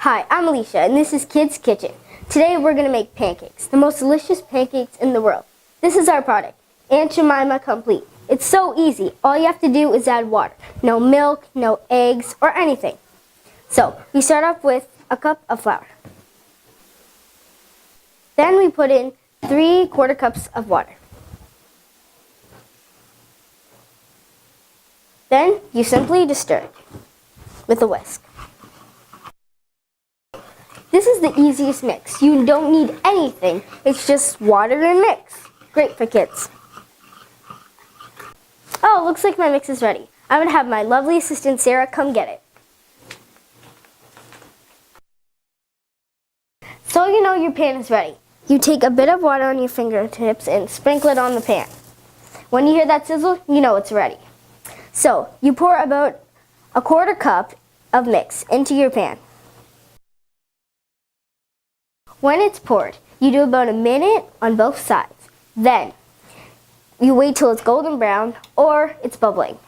Hi, I'm Alicia, and this is Kids Kitchen. Today we're going to make pancakes, the most delicious pancakes in the world. This is our product, Aunt Jemima Complete. It's so easy. All you have to do is add water. No milk, no eggs, or anything. So, we start off with a cup of flour. Then we put in 3/4 cups of water. Then you simply just stir it with a whisk. This is the easiest mix. You don't need anything. It's just water and mix. Great for kids. Oh, looks like my mix is ready. I'm going to have my lovely assistant Sarah come get it. So you know your pan is ready. You take a bit of water on your fingertips and sprinkle it on the pan. When you hear that sizzle, you know it's ready. So you pour about 1/4 cup of mix into your pan. When it's poured, you do about a minute on both sides. Then, you wait till it's golden brown or it's bubbling.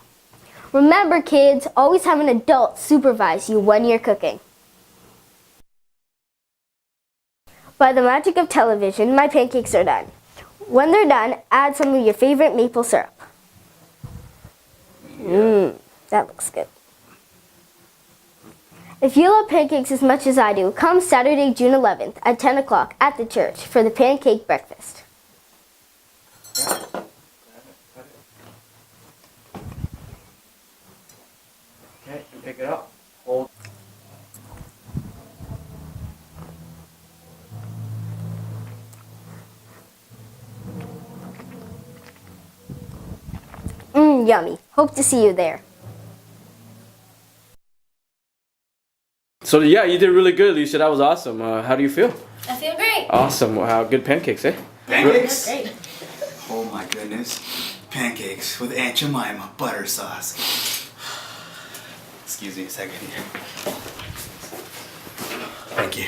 Remember kids, always have an adult supervise you when you're cooking. By the magic of television, my pancakes are done. When they're done, add some of your favorite maple syrup. That looks good. If you love pancakes as much as I do, come Saturday, June 11th at 10 o'clock at the church for the pancake breakfast. Okay, you pick it up. Hold. Yummy. Hope to see you there. So yeah, you did really good, Alicia. That was awesome. How do you feel? I feel great. Awesome. Wow, good pancakes, eh? Pancakes? That's great. Oh my goodness. Pancakes with Aunt Jemima butter sauce. Excuse me a second here. Thank you.